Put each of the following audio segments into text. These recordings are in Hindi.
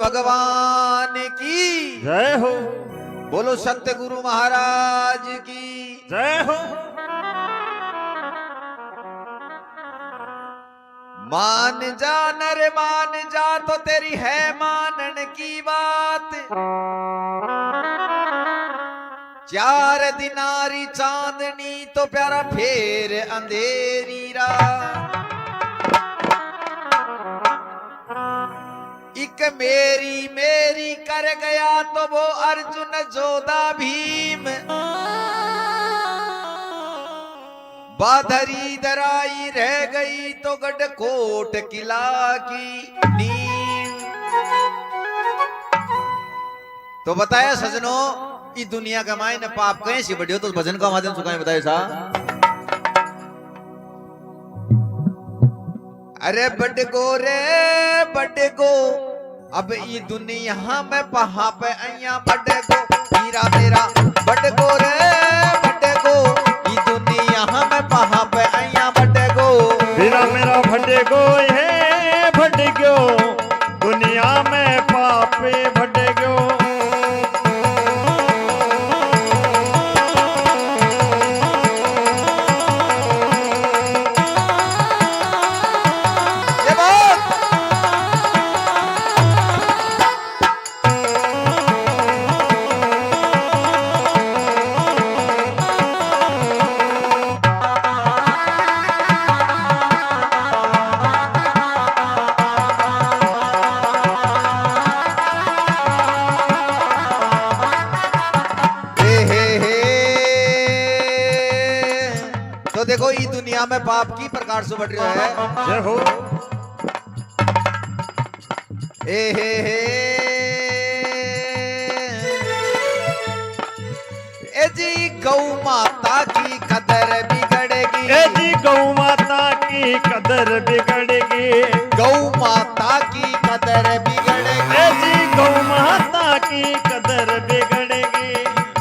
भगवान की जय हो। बोलो सत्य गुरु महाराज की जय हो। मान जा नर मान जा तो तेरी है मानन की बात। चार दिनारी चांदनी तो प्यारा फेर अंधेरी रात। एक मेरी मेरी कर गया तो वो अर्जुन जोधा भीम। बाधरी दराई रह गई तो गढ़कोट किला की नींव। तो बताया सजनों इस दुनिया का मायने पाप कहीं से बढ़ियो तो भजन का माध्यम सुखाए बताए सा। अरे बड़गो रे बड़गो अब ये दुनिया में पहा पे अया बड़गो हीरा मेरा बड़गो रे बड़गो ये दुनिया में पहा पे अया बड़गो हीरा मेरा भटगो है भटगो दुनिया में पापे भटगो। देखो ये दुनिया में पाप की प्रकार से बढ़ रहा है। जय हो। ए जी गौ माता की कदर बिगड़ेगी। ए जी गौ माता की कदर बिगड़ेगी। गौ माता की कदर बिगड़ेगी। ए जी गौ माता की कदर बिगड़ेगी।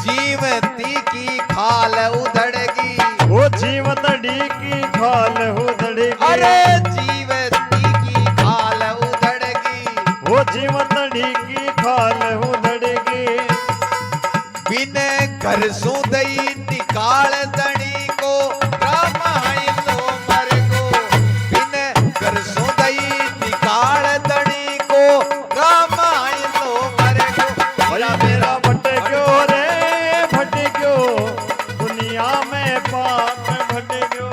जीवती की खाल उधड़ेगी। वो जीवतड़ी की खाल उधड़ेगी। अरे जीवती की खाल उधड़ेगी। वो जीवतड़ी की खाल उधड़ेगी। बिन घर सुदई निकाल दणी को रामायण लो मर को। बिन घर सुदई निकाल दणी को रामायण लो मर को। भला मेरा भटक्यो रे भटक्यो दुनिया में पाप भटक्यो।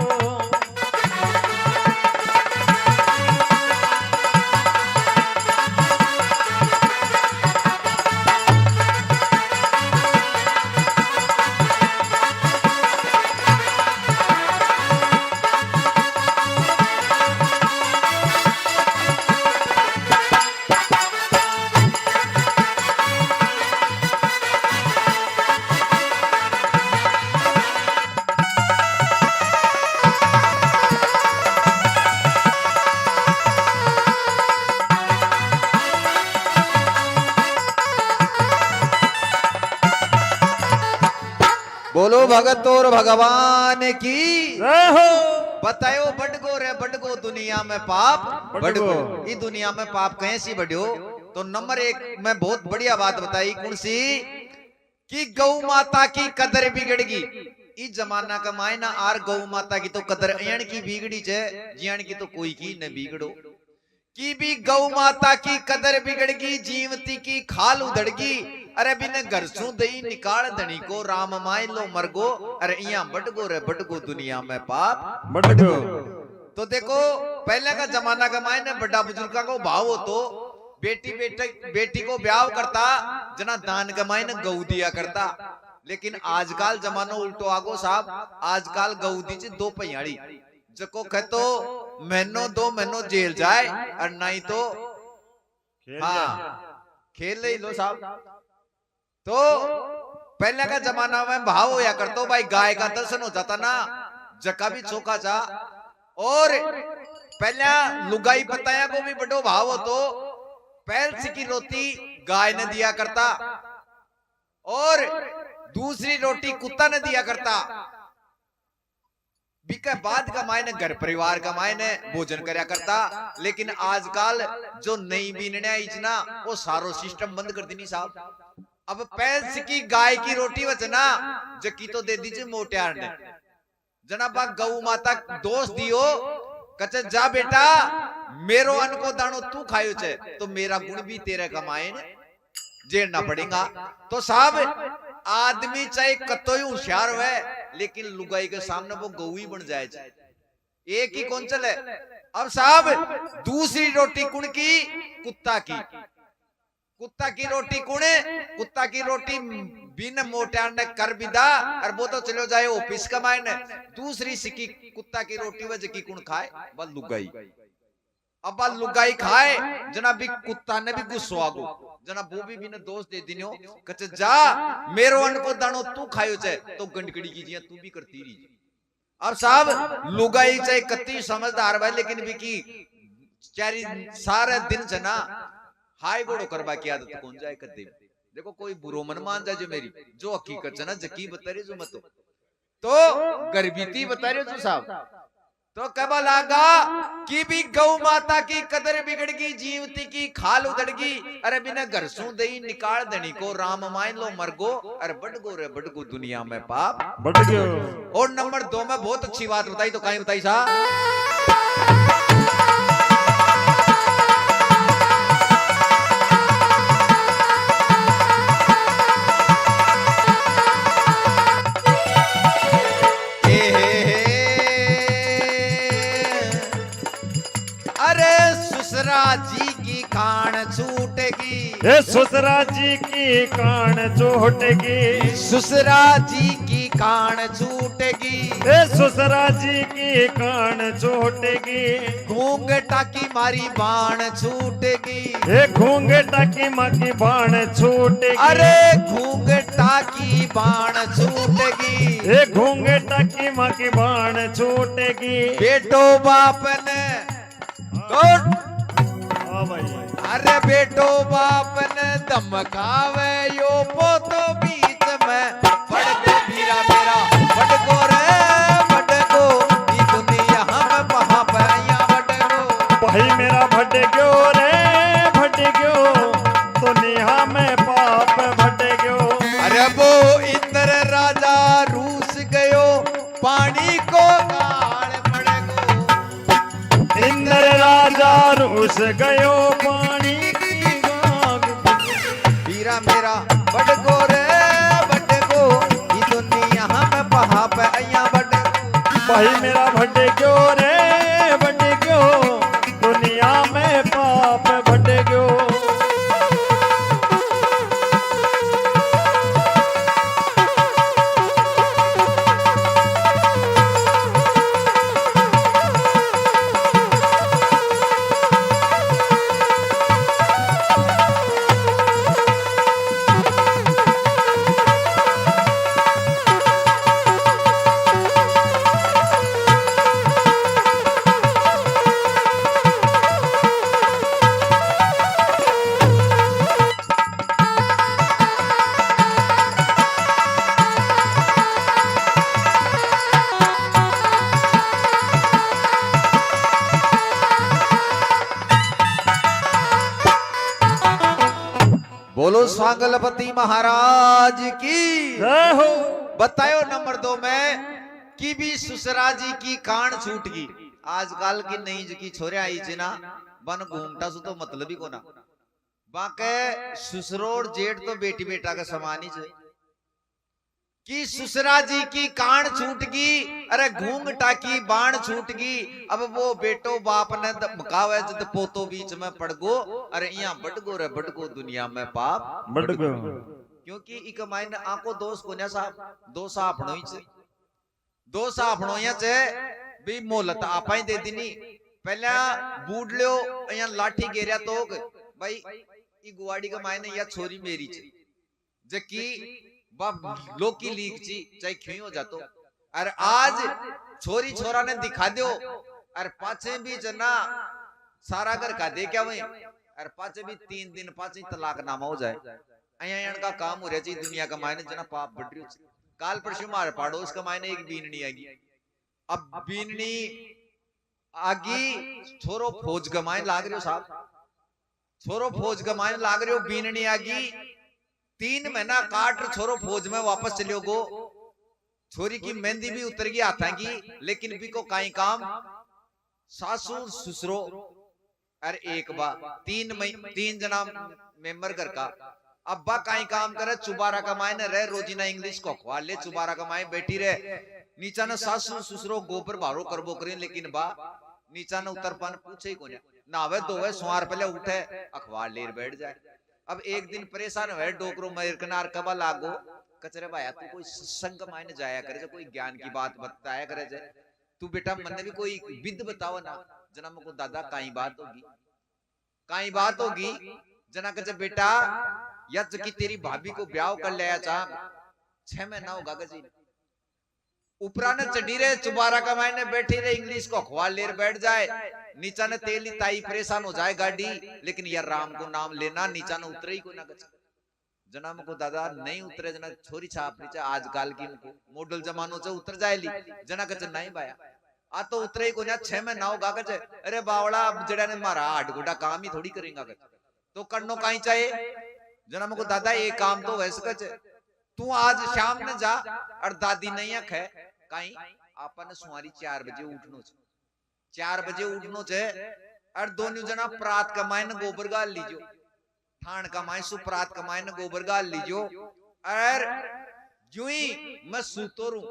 बोलो भगत और भगवान की जय हो। बतायो बड़गो रे बड़गो दुनिया में पाप बड़गो। इस दुनिया में पाप कहीं सी बढ़ियो तो नंबर एक में बहुत बढ़िया बात बताई कौन सी कि गौ माता की कदर बिगड़गी। इस जमाना का मायना आर गौ माता की तो कदर अयन की बिगड़ी छे जियन की तो कोई की न बिगड़ो। की भी गौ माता की कदर बिगड़गी जीवती की खाल उधड़गी। अरे बिन घर सु दई निकाल धनी को राम माय लो मरगो। अरे इया बटगो रे बटगो दुनिया में पाप बटगो। तो देखो पहले का जमाना का मायने बड़ा बुजुर्गा को भाव हो तो बेटी को ब्याह करता जना दान का मायने गौ दिया करता। लेकिन आजकल जमानो उल्टो आगो साहब। आजकल गौ दी दो पहियाड़ी जको कहतो महीनो दो महीनो जेल जाए और नहीं तो हाँ खेल ले लो साहब। तो पहले का जमाना में भाव होया करतो भाई गाय का दर्शन हो जाता ना जका भी चौका जा। और पहले लुगाई पताया को भी बड़ो भाव हो तो पैल की रोटी गाय ने दिया करता और दूसरी रोटी कुत्ता ने दिया करता। बिके बाद का मायने घर परिवार का मायने भोजन करया करता। लेकिन आजकल जो नई बीनने इजना वो सारो सिस्टम बंद कर देनी साहब। अब पैंस की गाय की रोटी वचना जकी तो दे दीजिए मोटियार ने जना बा गौ माता दोष दियो कचे जा बेटा मेरो अन्न को दानो तू खायो छे तो मेरा गुण भी तेरे कमाए ने जेड़ना पड़ेगा। तो साहब आदमी चाहे कतो ही होशियार हुए लेकिन लुगाई के सामने वो गऊ ही बन जाए एक ही कौन चले। अब साहब दूसरी रोटी कुण की कुत्ता की। कुत्ता की रोटी कुणे कुत्ता की रोटी बिन मोटियार ने कर बिदा और वो तो चलो जाए ऑफिस कमाए ने। दूसरी सिकी कुत्ता की रोटी वह जकी कुण खाए बल लुगाई। अब बल लुगाई खाए जना भी कुत्ता ने भी गुस्सो आगो जना वो भी बिना दोष दे दिनो कचे जा मेरो अन्न को दानो तू खायो छे तो गंडकड़ी कीजिए तू भी करती रही। अब साहब लुगाई चाहे कत्ती समझदार भाई लेकिन भी की चारी सारे दिन से ना हाय गोड़ो करवा की आदत कौन जाए कदे। देखो कोई बुरो मन मान जाए जो मेरी जो हकीकत है ना जकी बता रही जो मत तो गर्भीती बता रहे जो साहब। तो कब लागा कि भी गौ माता की कदर बिगड़ गई जीवती की खाल उधड़ गई। अरे बिना घर सू दही निकाल देनी को राम मान लो मरगो अरे बड़गो रे बड़गो दुनिया में पाप बढ़ गयो। और नंबर 2 में बहुत अच्छी बात बताई तो कहीं बताई साहब। ससुरा जी की कान छूटेगी ए ससुरा जी की कान छूटेगी। ससुरा जी की कान छूटेगी ए ससुरा जी की कान छूटेगी। घूंघटा की मारी बाण छूटेगी। ए घूंघटा की माँ की बाण छूटेगी। अरे घूंघटा की बाण छूटेगी। ए घूंघटा की माँ की बाण छूटेगी। बेटो बाप ने अरे बेटो बाप ने धमकावे यो पोतो बीच में बड़को भीरा मेरा बड़को रे बड़को ई दुनिया हम पहा पैया बड़को भाई मेरा भट गयो रे भट गयो दुनिया में पाप भट गयो। अरे वो इंद्र राजा रूस गयो पानी को गाल पड़गो। इंद्र राजा रूस गयो पानी की गाग। वीरा मेरा बड़गो रे बड़गो ई दुनिया में पहा पैया बड़गो। भाई मेरा भट गयो रे भट गयो दुनिया में पाप भट गयो। बोलो स्वांगलपति महाराज की जय हो। बतायो नंबर 2 में कि भी ससुरा जी की कान छूट गई। आजकल की नई जी की छोरे आई थी ना बन घूमता सु तो मतलब ही को ना बाके ससुरोर जेठ तो बेटी बेटा का समान ही छे कि ससुरा जी की कान छूट गई। अरे घूंघटा की बाण छूट गई। अब वो बेटो बाप ने धमकावे जद पोतो बीच में पड़ गो। अरे यहाँ बटगो रे बटगो दुनिया में पाप बढ़ गयो। क्योंकि इक मायने आको दोष कोन्या साहब दोष आपनो ही छे। दोष आपनो ही छे भी मोहलत आपा ही दे दीनी। पहला बूढ़ लो यहाँ लाठी गेरिया तो भाई ई गुवाड़ी का मायने या छोरी मेरी छे जकी बाप लोकी लीक ची चाहे क्यों हो जातो। और आज छोरी छोरा ने दिखा दो और पाछे भी जना सारा घर का दे क्या वही और पाछे भी 3 दिन पाछे तलाक नामा हो जाए। अया का काम हो रहा दुनिया का मायने जना पाप बढ़ रही। काल परसों मारे पड़ोस का मायने एक बीन नहीं आएगी। अब बीननी आगी छोरो फौज गमाए लाग रहे हो साहब, छोरो फौज गमाए लाग रहे हो। बीननी आगी 3 महीना काट छोरो फौज में वापस चलियो गो। छोरी की मेहंदी भी उतर गई हाथा की, लेकिन भी को काई काम सासू ससुरो अरे एक बा 3 जना मेंबर घर का। अब्बा काई काम करे चुबारा कमाए न रहे, रोजीना इंग्लिश को खवा ले, चुबारा कमाए बैठी रहे। नीचा न सासू ससुरो गोबर भारो करबो करें, लेकिन बा नीचा न उतर पान पूछे ही कोने। नावे धोवे सुहार पहले उठे अखबार लेर बैठ जाए। अब एक दिन परेशान हुए डोकरो मेर कनार कबा लागो कचरे भाया तू कोई सत्संग मायने जाया करे, कोई ज्ञान की बात बताया करे, तू बेटा मन भी कोई विद बताओ ना। जना मुझको दादा काई बात होगी, काई बात होगी। जना कहे बेटा या की तेरी भाभी को ब्याह कर लिया चाह 6 महीना होगा गजी ऊपरा ने चढ़ी रहे चुबारा कमाए ने बैठी रहे, इंग्लिश को अखबार लेर बैठ जाए। नीचा ने तेली ताई परेशान हो जाए गाड़ी, लेकिन यार राम को नाम लेना नीचा ने उतरे ही को ना गज। जना को दादा नहीं उतरे, जना छोरी छाप नीचे आजकल की मॉडल जमानो से उतर जाए ली। जना कच नहीं बाया आ तो उतरे ही को ना 6 महीना होगा गज। अरे बावड़ा जड़ा ने मारा आठ गोडा काम ही थोड़ी करेगा गज, तो करनो कहीं चाहिए। जना को दादा ये काम तो वैसे कच तू आज शाम ने जा और दादी नहीं अख है कहीं आपन सुमारी 4 बजे उठनो छे, 4 बजे उठनो छे और दोनों जना प्रात कमाए न गोबर गाल लीजो, ठाण कमाए सु प्रात कमाए न गोबर गाल लीजो। और यूं ही मैं सूतो रू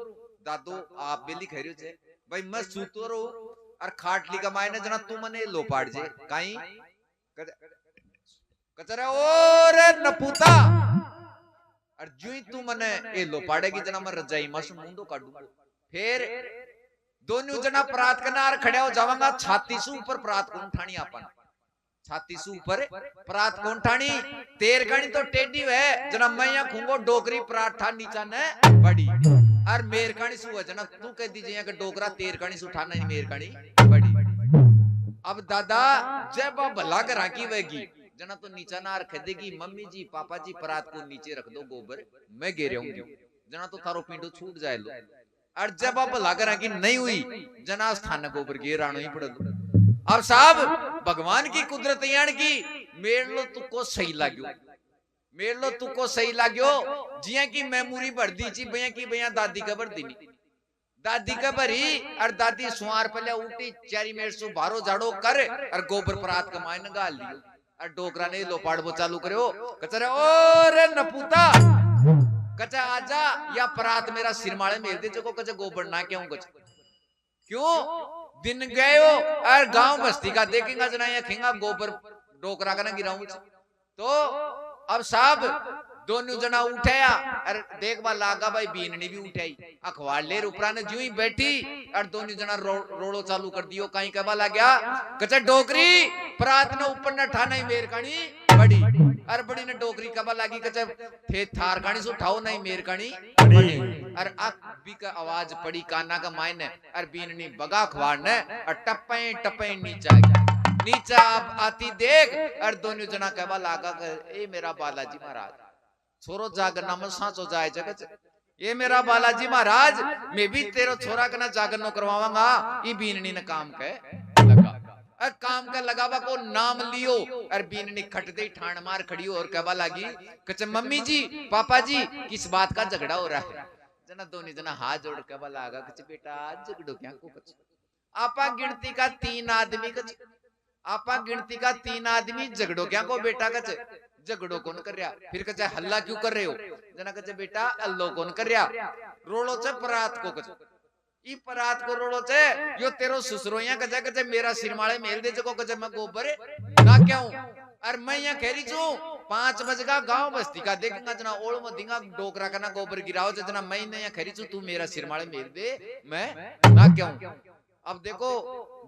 दादो आप बेली खैरियो छे भाई, मैं सूतो रू और खाटली कमाए न जना तू मने लो पाड़ जे कहीं कचरा और नपूता और जो ही तू मने ए लो पाड़ेगी जना मैं रजाई मस मुंडो काटूंगा। फिर दोनों जना प्रात कनार खड़े हो जावांगा, छाती से ऊपर प्रात कौन ठाणी आपन, छाती से ऊपर प्रात कौन ठाणी। तेर गणी तो टेढ़ी है जना मैं या खूंगो डोकरी प्रात ठा नीचा ने बड़ी और मेर कणी सु जना तू कह दीजिए कि डोकरा तेर कणी सु ठाना नहीं मेर कणी बड़ी। अब दादा जब भला करा की वेगी जना तो नीचा ना रख देगी, मम्मी जी पापा जी परात को नीचे रख दो गोबर मैं गे रहूंगी, जना तो थारो पिंडो छूट जाए लो। और जब आप लगा कि नहीं हुई जना स्थान गोबर गे रानो ही पड़ दो। अब साहब भगवान की कुदरत यान की मेर लो तुको सही लाग्यो, मेर लो तुको सही लाग्यो। जिया की मेमोरी बढ़ दी ची भैया की भैया दादी का बढ़ दी नहीं, दादी का भरी और दादी सुहार पहले उठी चारी मेर सु बारो झाड़ो कर और गोबर परात कमाए न गाल लियो। और डोकरा ने लो पाड़बो चालू करो कचरे और नपूता कचा आजा या परात मेरा सिरमाले मेल दे जो कचे गोबर ना क्यों कच क्यों दिन गए हो और गांव बस्ती का देखेंगा जना या खेंगा गोबर डोकरा का ना गिराऊं। तो अब साहब दोनों जना उठाया और देखबा लागा भाई बीननी भी उठाई अखबार ले ऊपरा ने ज्यों ही बैठी और दोनों जना रोड़ो चालू कर दियो। कहीं कहबा ला गया कचा डोकरी परात ने ऊपर न ठाना ही मेर कानी बड़ी और बड़ी ने डोकरी कहबा लागी कचा थे थार कानी सो उठाओ नहीं मेर कानी बड़ी। और अक भी का आवाज पड़ी काना का मायने और बीननी बगा अखबार ने और टप्पे टप्पे नीचा नीचा अब आती देख और दोनों जना कहबा लागा ए मेरा बालाजी महाराज छोरो जागरना में सांचो जाए जगत, ये मेरा बालाजी महाराज मैं भी तेरो छोरा कना जागरनो करवावांगा। ये बीननी ने काम कह लगा और काम का लगावा को नाम लियो और बीननी खट दे ठाण मार खड़ी और कहवा लागी कचे मम्मी जी पापा जी किस बात का झगड़ा हो रहा है। जना दोनों जना हाथ जोड़ कहवा लागा कचे बेटा झगड़ो क्या को कचे आपा गिनती का 3 आदमी कचे आपा गिनती का 3 आदमी झगड़ो क्या को बेटा कचे झगड़ो कौन कर रहा। फिर कचे हल्ला क्यों कर रहे हो जना कचे बेटा अल्लो कौन कर रहा रोड़ो चे परात को कचे ई परात को रोड़ो चे यो तेरो ससुरोया कचे कचे मेरा सिरमाले मेल दे जको कचे मैं गोबर ना क्यों और मैं यहाँ कह रही हूँ 5 बजे का गांव बस्ती का देखेंगा जना ओल में दिंगा डोकरा का ना गोबर गिराओ जना मैं यहाँ कह रही हूँ तू मेरा सिरमाले मेल दे मैं ना क्यों। अब देखो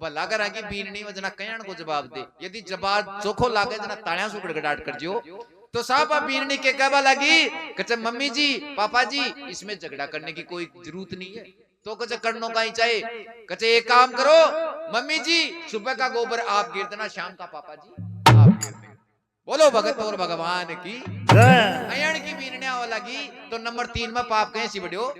भला करा की बीननी में जना कयान को जवाब दे, यदि जवाब चोखो लागे जना तालियां से गड़गड़ाहट कर जियो। तो साहब अब बीननी के कहवा लगी कचे मम्मी जी पापा जी इसमें झगड़ा करने की कोई जरूरत नहीं है, तो कचे करनो का ही चाहिए। कचे एक काम करो मम्मी जी सुबह का गोबर आप गिर देना, शाम का पापा जी आप गिर देना। बोलो भगत और भगवान की अयन की बीनने आवा लगी। तो नंबर 3 में पाप कहीं सी बढ़ियो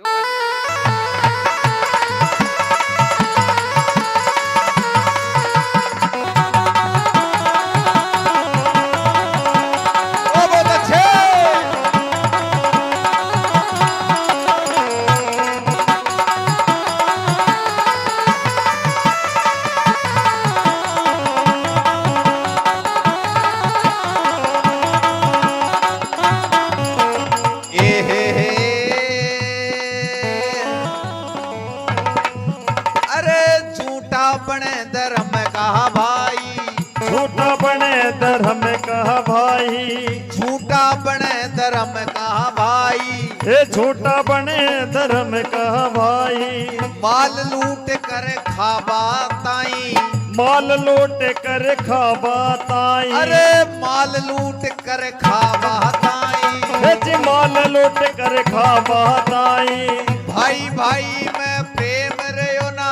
भाई। झूठा बने धर्म का भाई, ये झूठा बने धर्म का भाई। माल लूट कर खाबा ताई, माल लूट कर खाबा ताई। अरे माल लूट कर खाबा ताई, हे जी माल लूट कर खाबा ताई। भाई भाई में प्रेम रहो ना,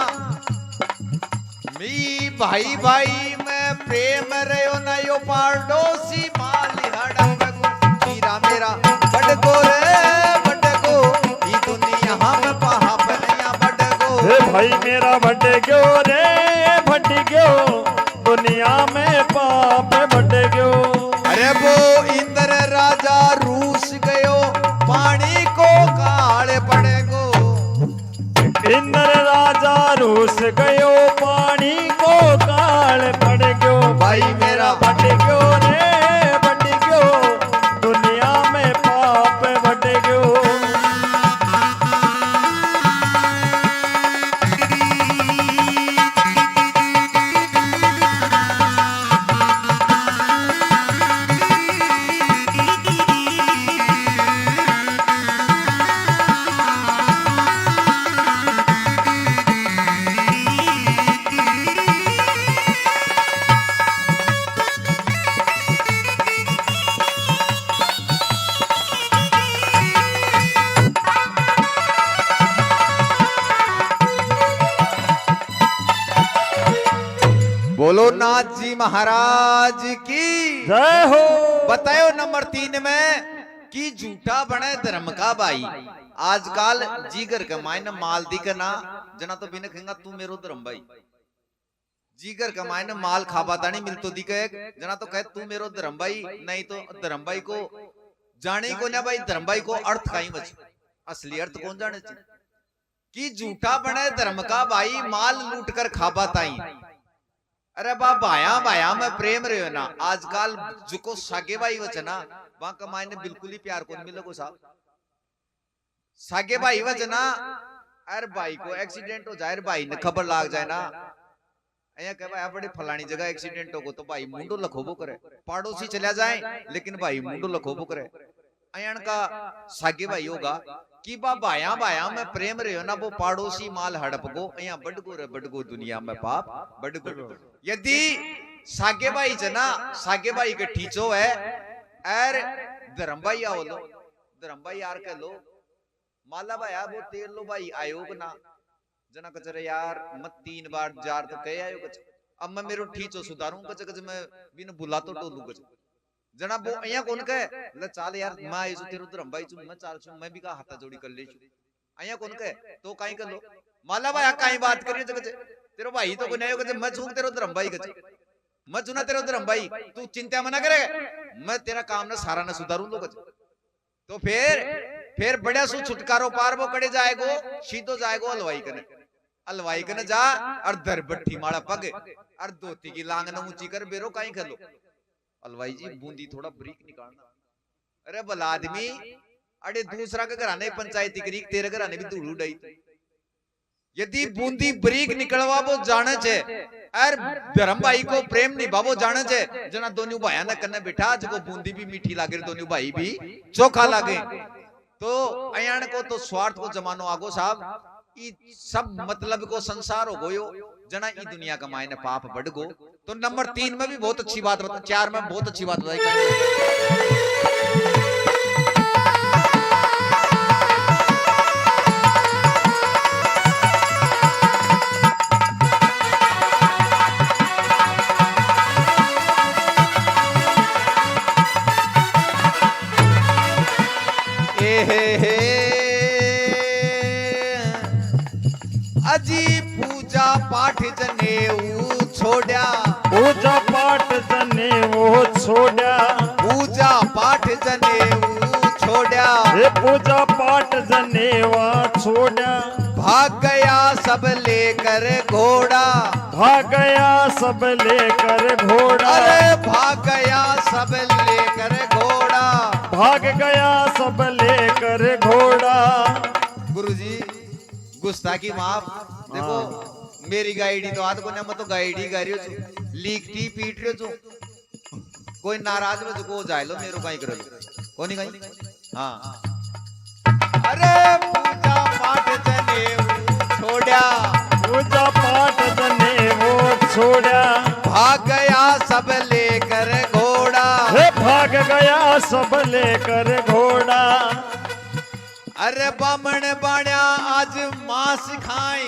मी भाई भाई में प्रेम रहो ना, यो पाड़ोसी माली हड़प हीरा मेरा बड़गो रे बड़गो, ई दुनिया में पहा बनया बड़गो। हे भाई मेरा बढ़ गयो रे बढ़ गयो, दुनिया में पाप बढ़ गयो। अरे वो इंद्र राजा रूस गयो, पानी को काल पड़ेगो। इंद्र राजा रूस गयो, पानी को काल पड़ गयो। भाई मेरा बढ़ गयो रे बढ़ गयो, दुनिया में पाप बढ़ गयो। बोलो नाथ जी महाराज की जय हो। बतायो नंबर 3 में कि झूठा बने धर्म का भाई। आजकल जीगर के मायने माल दी के ना जना तो बिना खेगा तू मेरो धर्म भाई। जीगर के मायने माल खाबा तानी मिलतो दी के जना तो कहे तू मेरो धर्म भाई, नहीं तो धर्म भाई को जाने को ना भाई। धर्म भाई को अर्थ कहीं बच, असली अर्थ कौन जाने चाहिए कि झूठा बने धर्म का भाई, माल लूट कर खाबा ताई। अरे बा भाया भाया में प्रेम रहे ना। आजकल जुको सागे भाई वचना वहां कमाई ने बिल्कुल ही प्यार को मिले को साहब। सागे भाई वचना अरे भाई को एक्सीडेंट हो जाए, भाई ने खबर लाग जाए ना, अया कह भाई बड़े फलानी जगह एक्सीडेंट हो गो तो भाई मुंडो लखोबो करे। पड़ोसी चला जाए लेकिन भाई मुंडो लखोबो करे। अयन का सागे भाई होगा कि बा भाया भाया में प्रेम रहे ना, वो पड़ोसी माल हड़प गो अया बड़गो रे बड़गो, दुनिया में पाप बड़गो। यदि सागे भाई जना सागे भाई के ठीचो है एर धर्म भाई आओ लो, धर्म भाई यार कह लो माला भाई वो तेर लो भाई आयोग ना जना कचरे यार मत 3 बार जार तो कह आयो कच। अब मैं मेरो ठीचो सुधारूं कच कच मैं बिन बुला तो टोलू कच जना वो अया कौन कहे ले चाल यार मैं आई छु तेरो धर्म भाई छु, मैं चाल छु, मैं भी का हाथा जोड़ी कर ले छु। अया कौन कहे तो काई कर लो माला भाई काई बात करियो जगह तेरो भाई तो कोई कचे मैं छू तेरो धर्म भाई कचे, मैं चुना तेरो धर्म भाई, तू चिंता मना करे, मैं तेरा काम ना सारा ना सुधारूं लो कचे। तो फिर बढ़िया सु छुटकारो पार वो कड़े जाएगो, सीधो जाएगो हलवाई कने। हलवाई कने जा और दर बट्ठी माड़ा पग और धोती की लांग न ऊंची कर बेरो काई कर लो। हलवाई जी बूंदी थोड़ा ब्रीक निकालना। अरे भला आदमी अरे दूसरा के घराने पंचायती करी, तेरे घराने भी धूल उड़ाई। यदि बूंदी ब्रीक निकलवा वो जाने छे और धर्म भाई को प्रेम निभावो जाने छे जना दोनों भाइयों ने कने बैठा जो बूंदी भी मीठी लागे, दोनों भाई भी चोखा लागे। तो अयान को तो स्वार्थ को जमानो आगो साहब, ई सब मतलब को संसार हो गयो जना ई दुनिया का मायने पाप बढ़ गो। तो नंबर 3 में भी बहुत अच्छी बात बता, 4 में बहुत अच्छी बात बताई। अजी पूजा पाठ जनेऊ छोड़ा, पूजा पाठ जनेऊ छोड़ा, पूजा पाठ जनेऊ छोड़ा, ये पूजा पाठ जनेवा छोड़ा। भाग गया सब लेकर घोड़ा, भाग गया सब लेकर घोड़ा, अरे भाग गया सब लेकर घोड़ा, भाग गया सब लेकर घोड़ा। गुरुजी गुस्ताखी माफ, देखो मेरी गाइडी तो आद को मैं तो गाइडी कर रही हूं, लीकटी पीट रही हूं। कोई नाराज में को जाए लो मेरो कहीं करो कोनी कहीं हाँ अरे पूजा पाठ जनेऊ छोड़ा पूजा पाठ जनेऊ छोड़ा भाग गया सब लेकर घोड़ा हे भाग गया सब लेकर घोड़ा अरे बामण बाण्या आज मांस खाए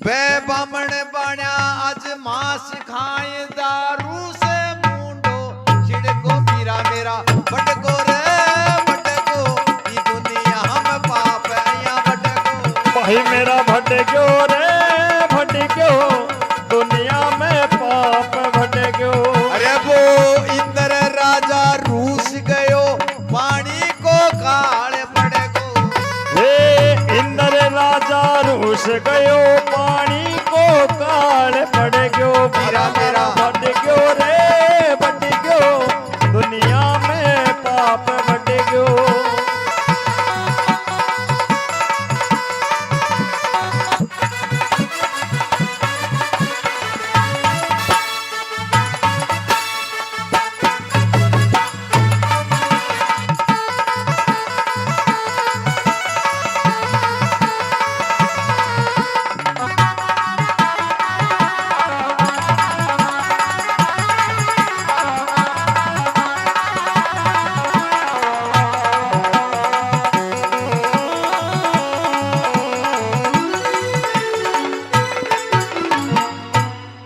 बे बामण बाण्या आज मांस खाए दारू से मुंडो छिड़को मीरा मेरा बटको रे बटको ये दुनिया हम पाप यहाँ बटको भाई मेरा भटक्यो रे भटक्यो दुनिया में पाप भटक्यो अरे वो इंद्र राजा रूस गयो पानी को काल पड़को हे इंद्र राजा रूस गयो पानी को काल पड़ गयो मेरा मेरा भटक्यो रे भटक्यो दुनिया में पाप भटक्यो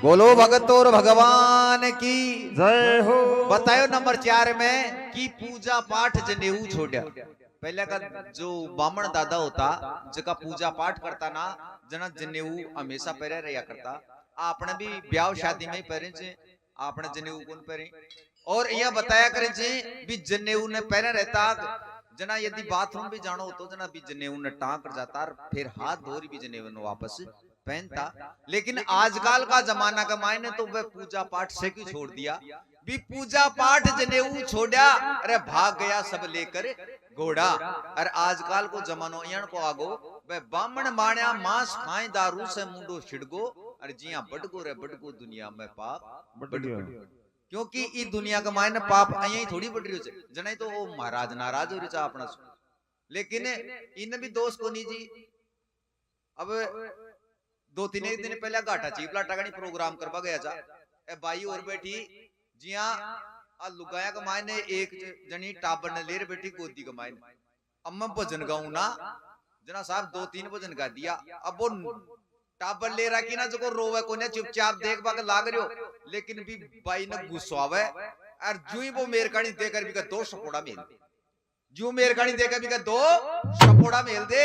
बोलो भगत और भगवान की जय हो बतायो नंबर 4 में कि पूजा पाठ जनेऊ छोड़ा पहले का जो बामण दादा होता जका पूजा पाठ करता ना जना जनेऊ हमेशा पहरे रहा करता आपने भी ब्याह शादी में ही पहरे छे आपने जनेऊ कौन पहरे और यह बताया करे छे भी जनेऊ ने पहरे रहता जना यदि बाथरूम भी जानो तो जना भी जनेऊ ने टांग कर जाता फिर हाथ धोरी भी जनेऊ ने वापस पहनता लेकिन आजकल का जमाना का मायने तो वह पूजा पाठ से क्यों छोड़ दिया भी पूजा पाठ जनेऊ छोड़ा अरे भाग गया सब लेकर घोड़ा और आजकल को जमानो यण को आगो वह बामण माण्या मांस खाए दारू से मुंडो छिड़गो अरे जिया बटको रे बटको दुनिया में पाप बटको क्योंकि इस दुनिया का मायने पाप अहीं थोड़ी बढ़ रही है जने तो वो महाराज नाराज हो रहा अपना लेकिन इन भी दोस्त को नहीं जी अब 2-3 दिन पहले घाटा चीपला टागनी प्रोग्राम करवा गया था ए बाई और बेटी जिया आ लुगाया का मायने एक जनी टाबर ने लेर बेटी गोदी का मायने अम्मा भजन गाऊं ना जना साहब 2-3 भजन गा दिया अब वो टाबर ले रहा कि ना जो रोवे को ने चुपचाप देख बाग लाग रहे हो लेकिन भी बाई ने गुस्सा आवे और जू ही वो मेरकानी देकर भी का 2 सपोड़ा मेल जू मेरकानी देकर भी का 2 सपोड़ा मेल दे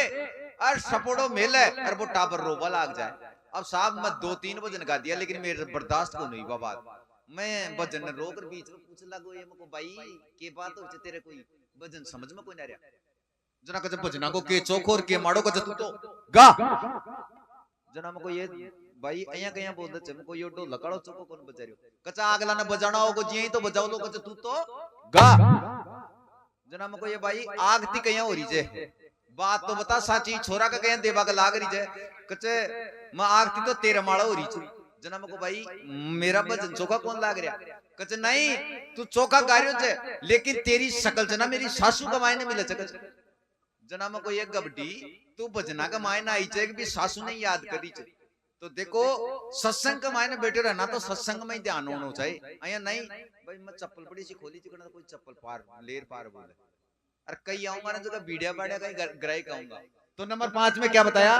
और सपोड़ो मेल है और वो टाबर रोवा लाग जाए अब साहब मैं 2-3 भजन गा दिया लेकिन मेरे बर्दाश्त को नहीं बाबा मैं भजन रोक बीच में पूछ लगो ये मको भाई के बात हो तेरे कोई भजन समझ में कोई ना रहा जना का भजना को के चोखोर के माड़ो का तू तो गा जना मको ये भाई अया कया बोल दे मको यो डो लकाड़ो चोको कोन बजारियो कचा अगला ने बजाना हो को जी तो बजाओ लो कचा तू तो गा जना मको ये भाई आग ती कया हो रही जे बात तो बता साची छोरा का कया देवा का लाग रही जे कचे मैं आग ती तो तेरे माड़ा हो रही छु जना मको भाई मेरा भजन चोखा कौन लाग रहा कचे नहीं तू चोखा गा रही जे लेकिन तेरी शकल जना मेरी सासू का मायने मिले च जना मको ये गबडी तू भजना का मायना आई चे कि सासू ने याद करी चे तो देखो सत्संग का मायने बैठे रहना तो सत्संग में ही ध्यान होना चाहिए अया नहीं भाई मैं चप्पल बड़ी सी खोली थी कोई चप्पल पार लेर पार बोले अरे कई आऊंगा ना जगह बीड़िया बाड़िया कहीं ग्राही कहूंगा तो नंबर 5 में क्या बताया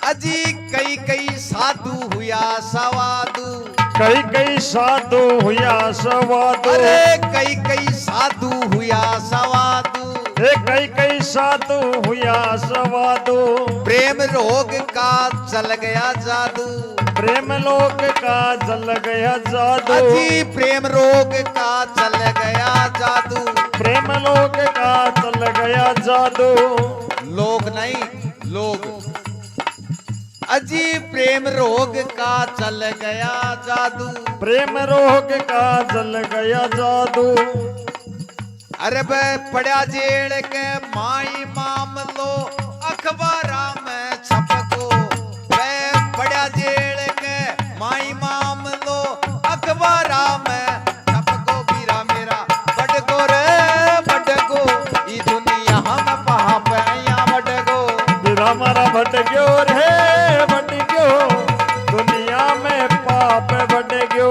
अजी कई कई साधु हुआ सवादु कई कई साधु हुआ सवादु अरे कई कई साधु हुआ सवादु कई कई साधु हुआ सवादु प्रेम रोग का चल गया जादू प्रेम लोक का जल गया जादू अजी प्रेम रोग का चल गया जादू प्रेम लोक का चल गया जादू लोग नहीं लोग अजी प्रेम रोग का चल गया जादू, प्रेम रोग का चल गया जादू। अरे बे पड़ा जेल के माई मामलो अखबारा में छपको, बे पड़ा जेल के माई मामलो अखबारा में छपको। बीरा मेरा बड़गो रे बड़गो, ई दुनिया में पाप आया बड़गो। बीरा मारा भटक्यो रे भटक्यो, दुनिया में पाप भटक्यो।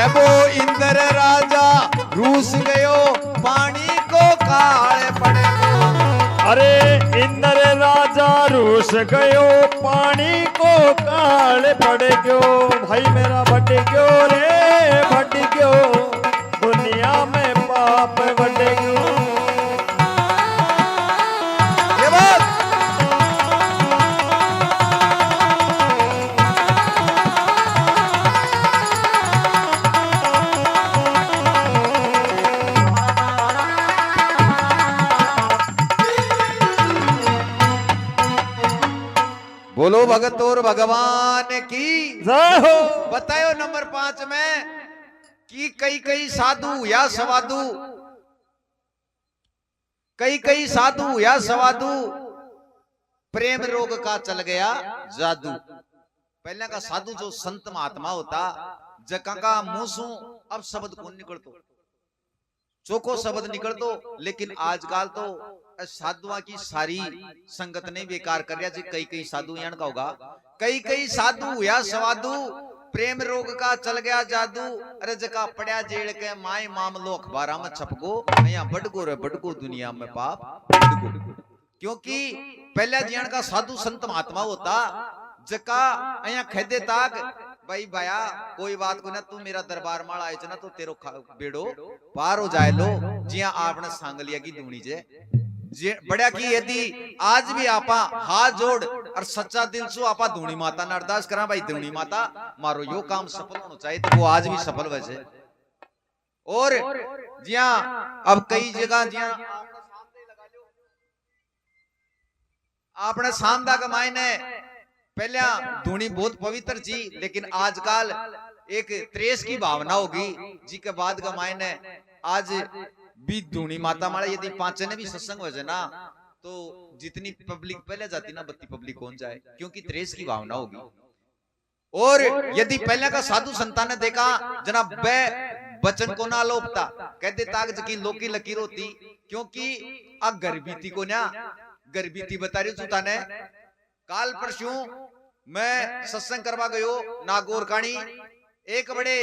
वो इंद्र राजा रूस गयो, पानी को काले पड़े गो। अरे इंद्र राजा रूस गयो, पानी को काले पड़ गयो। भाई मेरा भटक्यो रे भटक्यो, दुनिया में पाप भटक्यो। ये बात बोलो भगत और भगवान की जय हो। बतायो नंबर 5 में कि कई कई साधु या सवादु, कई कई साधु या सवादु प्रेम रोग का चल गया जादू। पहले का साधु जो संत महात्मा होता, जका का मुंह सु अब शब्द कौन निकलतो, चोखो शब्द निकलतो। लेकिन आजकल तो साधुआ की सारी संगत ने बेकार कर दिया जी। कई कई साधु यान का होगा, कई कई साधु या सवादु प्रेम रोग का चल गया जादू। अरे जका पड़ा जेल के माय मामलो अखबारा में छपको, यहाँ बड़गो रे बड़गो, दुनिया में पाप बड़गो। क्योंकि पहले जियान का साधु संत महात्मा होता, जका यहाँ खेदे ताक भाई भाया कोई बात को ना, तू मेरा दरबार माल आए ना तो तेरो बेड़ो पार हो जाए लो। जिया आपने सांग लिया की दूनी जे बड़ा की यदि आज भी आपा हाथ जोड़ और सच्चा दिल से आपा धूनी माता ने अरदास करा, भाई धूनी माता मारो यो काम सफल होना चाहिए, तो वो आज भी सफल वैसे। और जिया अब कई जगह जिया आपने सामदा कमाई ने पहले धूनी बहुत पवित्र जी, लेकिन आजकल एक त्रेस की भावना होगी जी के बाद कमाई ने आज भी धूनी माता मारे। यदि पांचे ने भी सत्संग हो जाए ना, तो जितनी पब्लिक पहले जाती ना बत्ती पब्लिक कौन जाए, क्योंकि त्रेस की भावना होगी। और यदि पहले का साधु संतान ने देखा जनाब बे बचन को ना लोपता, कहते ताक जकी लोकी लकीर होती, क्योंकि आ गर्भीती को ना गर्भीती बता रही चुता ने। काल परसों मैं सत्संग करवा गयो नागौर काणी, एक बड़े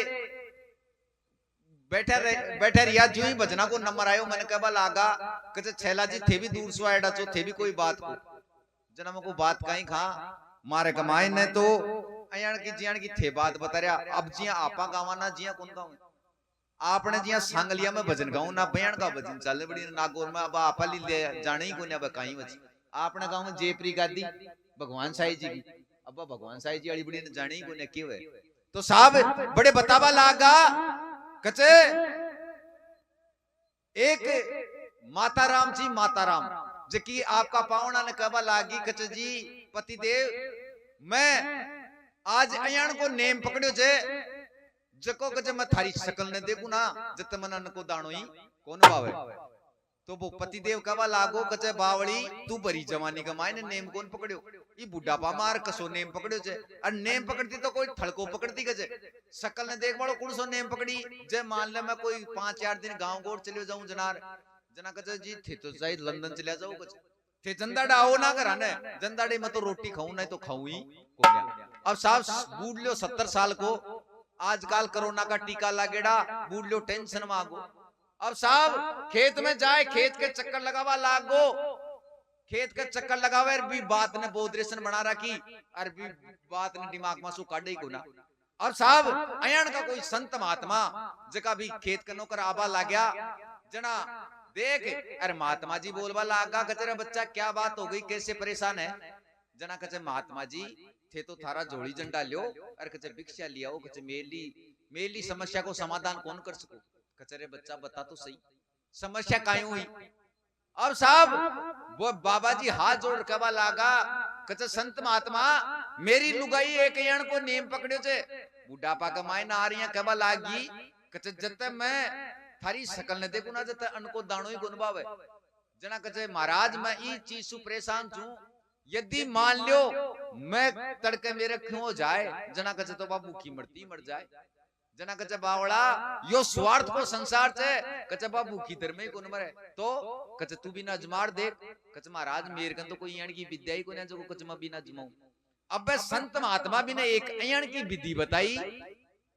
बैठे रिया जो ही भजना को नंबर आयो, मैंने कहा लागा कचे छैला जी थे भी दूर से आएडा चो थे भी कोई बात को जना को बात कहीं खा मारे कमाए ने तो अयान की जियान की थे बात बता रहा। अब जिया आपा गावा ना जिया कौन गाँव आपने जिया सांगलिया में भजन गाऊं ना बयान का भजन चल बड़ी नागौर में अब आपा ले जाने ही को ना कहीं बची आपने गाँव में जयप्री गादी भगवान साई जी की, अब भगवान साई जी वाली बड़ी जाने ही को ना क्यों है। तो साहब बड़े बतावा लागा कचे एक माता राम जी, माता राम जकी आपका पावना ने कहवा लागी कचे जी पति देव मैं आज अयान को नेम पकड़ो जे जको कचे मैं थारी शकल ने देखू ना जत मना को दाणो ही कौन बावे। तो वो पति देव कहवा लागो कचे बावड़ी तू बरी जवानी कमाए ने नेम कौन पकड़ो, ये बुढ़ापा मार कसो नेम पकड़ो जे। और नेम पकड़ती तो कोई थड़को पकड़ती कचे शकल ने देख बड़ो कुण सो नेम पकड़ी जे। मान ले मैं कोई 5-4 दिन गांव गोड़ चले जाऊं जनार जना कचे जी थे तो शायद लंदन चले जाओ कचे थे जंदाड़ा आओ ना करा ने जंदाड़े में तो रोटी खाऊं नहीं तो खाऊं ही कोन्या। अब साहब बूढ़ लो 70 साल को, आजकल कोरोना का टीका लागेड़ा बूढ़ लो टेंशन मांगो। अब साहब खेत में जाए खेत के चक्कर लगावा लागो, खेत के चक्कर लगावे भी बात ने बोधरेशन बना रखी और भी बात ने दिमाग में सु काढ़े को ना। अब साहब अयन का कोई संत महात्मा जका भी खेत के नौकर आबा ला गया जना देख अरे महात्मा जी बोलवा लागा कचरा बच्चा क्या बात हो गई कैसे परेशान है जना कचे महात्मा जी थे तो थारा जोड़ी झंडा लियो और कचे भिक्षा लिया हो कचे मेली समस्या को समाधान कौन कर सको। कचरे बच्चा बता तो सही समस्या कायू हुई। अब साहब वो बाबा जी हाथ जोड़ कबा लागा कचे संत महात्मा मेरी लुगाई एक यण को नेम पकड़ो छे बुढ़ापा का माय ना आ रही कहवा लागी कचे जते मैं थारी शकल ने देखू ना जते अनको दाणो ही गुण भावे जना कचे महाराज मैं ई चीज सु परेशान छू यदि मान लो मैं तड़के मेरे क्यों हो जाए जना कचे तो बाबू की मरती मर जाए जना कचे बावड़ा यो स्वार्थ को संसार छे कचे बाबू की धर्म ही कोन मरे तो कचे तू भी ना अजमार देख कचे महाराज मेरे कन तो कोई अयण की विद्या ही कोने जो कचे मैं भी ना अजमाऊं अब संत महात्मा भी ने एक अयण की विधि बताई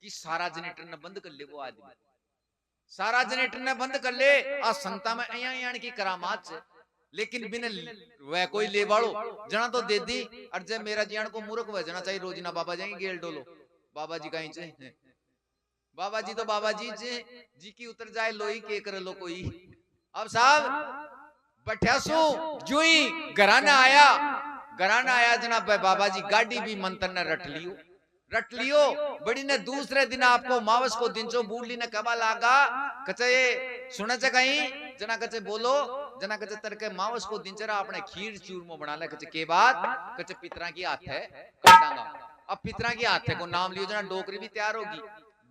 कि सारा जनरेटर ने बंद कर ले वो आदमी सारा जनरेटर ने बंद कर ले आ संता में अयण की करामात से लेकिन बिन वह कोई ले बाड़ो जना तो दे दी और जब मेरा जियान को मूर्ख वह जना चाहिए रोजना बाबा जाएंगे गेल डोलो बाबा जी कहीं चाहिए बाबा जी तो बाबा जी की उतर जाए लोई के कर लो कोई अब साहब बठ्यासू जो ही घराना आया जनाब बाबा जी गाड़ी भी मंत्र ने रट लियो बड़ी ने दूसरे दिन आपको मावस को दिन चो बूढ़ ली ने कबा लागा कचे सुने चे कहीं जना कचे बोलो जना कचे तरके मावस को दिनचरा अपने खीर चूरमो बना ले कचे के बाद कचे पितरा की हाथ है काटांगा अब पितरा की हाथ है को नाम लियो जना डोकरी भी तैयार होगी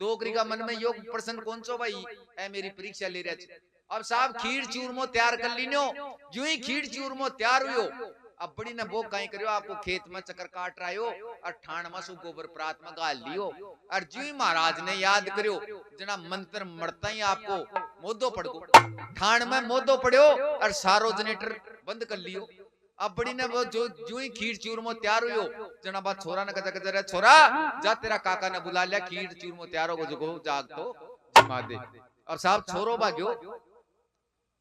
डोकरी का मन में योग प्रश्न कौन सो भाई ऐ मेरी परीक्षा ले रहे अब साहब खीर चूरमो तैयार कर लीनो जो ही खीर चूरमो तैयार हुयो अब बड़ी ने वो कहीं करियो आपको खेत में चक्कर काट रहा हो और ठाण में सु गोबर प्रात में गाल लियो और जी महाराज ने याद करियो जना मंत्र मरता ही आपको मोदो पड़ गो ठाण में मोदो पड़ो और सारो जनरेटर बंद कर लियो अब बड़ी ने वो जो ही खीर चूरमो तैयार हुयो जना बात छोरा ने कहा छोरा जा तेरा काका ने बुला लिया खीर चूरमो तैयार हो जो जाग तो जिमा दे और साहब छोरो भाग्यो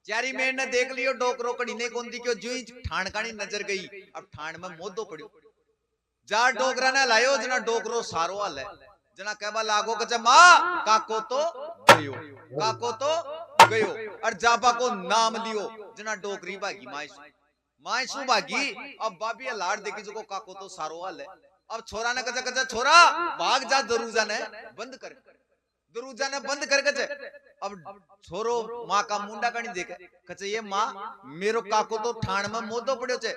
चारी मेर ने देख लियो डोकरो कड़ी ने कौन दी क्यों जो ही ठाण कानी नजर गई अब ठाण में मोदो पड़ियो जा डोकरा ने लायो जना डोकरो सारो हाल है जना कहवा लागो कचे मां काको तो गयो और जाबा को नाम लियो जना डोकरी भागी मायसू भागी अब बाबी लाड़ देखी जो काको तो सारो हाल है अब छोरा ने कचा छोरा भाग जा दरूजा ने बंद कर कचे अब छोरो माँ का मुंडा का नहीं देखे कचे ये माँ मेरो काको तो ठाण में मोदो पड़ो छे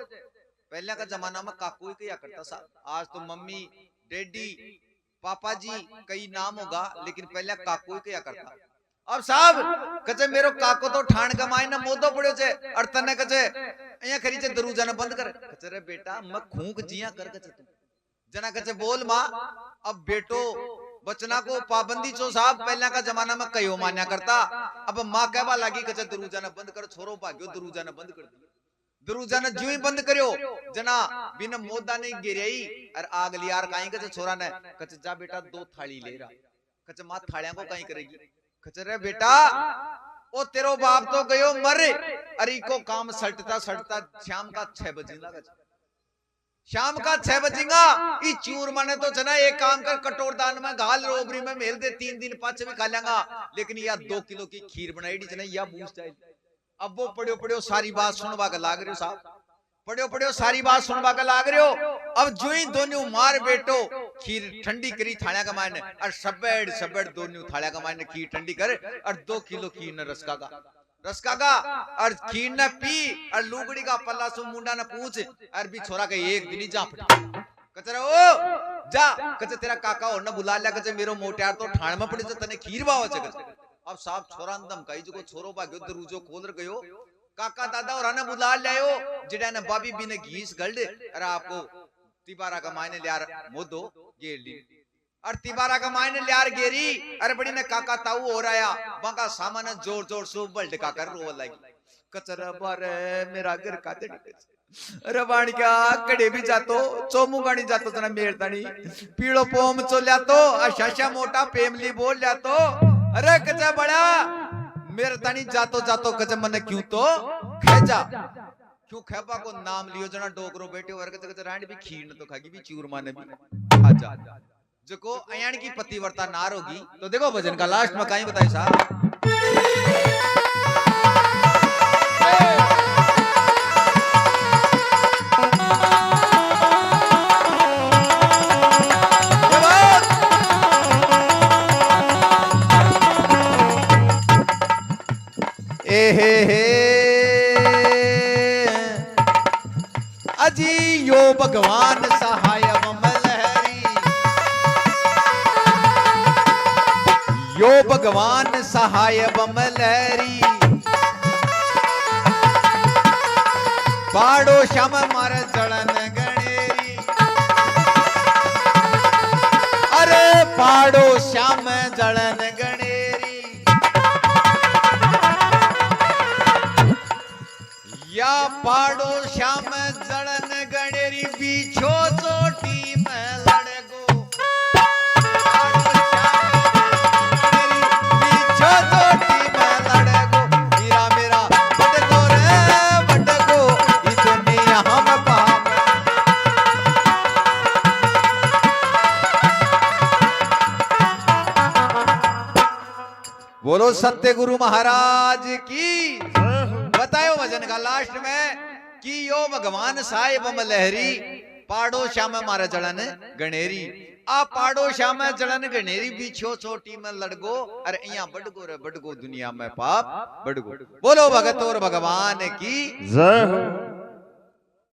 पहले का जमाना में काको ही क्या करता सा आज तो मम्मी डैडी पापा जी कई नाम होगा लेकिन पहले काको ही क्या करता अब साहब कचे मेरो काको तो ठाण का मायने मोदो पड़ो छे और तने कचे अया खरी छे दरूजा ने बंद कर कचे रे बेटा मैं खूंक जिया कर कचे तू जना कचे बोल माँ अब बेटो बचना को पाबंदी चो साहब पहले का जमाना में कयो मान्या करता अब माँ कहवा लगी कचे दरूजा ने बंद कर छोरो भाग्यो दरूजा ने बंद कर दियो दरूजा ने जो ही बंद करियो जना बिना मोदा ने गिरई और आग लियार काई कचे छोरा ने कचे जा बेटा 2 थाली ले रहा कचे माँ थालियां को काई करेगी कचे रे बेटा ओ तेरो बाप तो गयो मर अरे को काम सटता शाम का 6 बजे लगा शाम का 6 बजेगा ई चूर माने तो चना एक काम कर कटोर दान में घाल रोबरी में मेल दे 3 दिन पाँच भी खा लेगा लेकिन या 2 किलो की खीर बनाई चना या बूझ जाए अब वो पड़ो सारी बात सुनवा का लाग रहे हो साहब पड़ो सारी बात सुनवा का लाग रहे हो अब जो ही दोनों मार बेटो खीर ठंडी करी थालिया का मायने और सबेड़ दोनों थालिया का मायने खीर ठंडी कर और 2 किलो खीर न रसका का और खीर न पी और लुगड़ी का पल्ला सु मुंडा न पूछ और भी छोरा के एक दिन ही जा कचरा ओ जा कचे तेरा काका और न बुला लिया कचे मेरो मोटियार तो ठाण में पड़े तने खीर बावा छे अब साहब छोरा दम कई जो छोरो भाग्यो दरूजो खोल गयो काका दादा और ने बुला लियायो जिडा ने बाबी भी ने घीस गल्ड अरे आपको तिबारा का मायने लियार मोदो गेर ली और तिबारा का मायने लियार गेरी अरे बड़ी ने काका ताऊ हो रहा बाका सामान जोर सो बल्ड का कर रो लगी कचरा बारे मेरा घर का अरे वाणी क्या कड़े भी जातो चोमू गाणी जातो तना मेरतानी पीड़ो पोम चो ल्यातो आशाशा मोटा पेमली बोल ल्यातो अरे कचा बड़ा मेरतानी जातो कचा मन क्यों तो खेजा क्यों खेपा को नाम लियो जना डोकरो बेटे और कचा रांड भी खीर न तो खागी भी चूरमा ने भी आजा जो अयण की पतिव्रता नार होगी तो देखो भजन का लास्ट में कहीं बताई साहब अजी यो भगवान सहाय यो भगवान सहाय बम लहरी पाड़ो श्याम मार जड़न गणेरी। अरे पाड़ो श्याम जड़न गणेरी या पाड़ो श्याम जड़न गणेरी बीछो चोटी में लड़गो। बीछो चोटी में लड़गो हीरा मेरा बड़गो रे बड़गो ई दुनिया हम पाप। बोलो सत्य गुरु महाराज की। बतायो भजन का लास्ट में कि यो भगवान साहिब लहरी पाड़ो श्याम मारा जड़न गणेरी। आ पाड़ो श्याम जड़न गणेरी बीछो चोटी में लड़गो अरे यहाँ बड़गो रे बड़गो दुनिया में पाप बड़गो। बोलो भगत और भगवान की जय हो।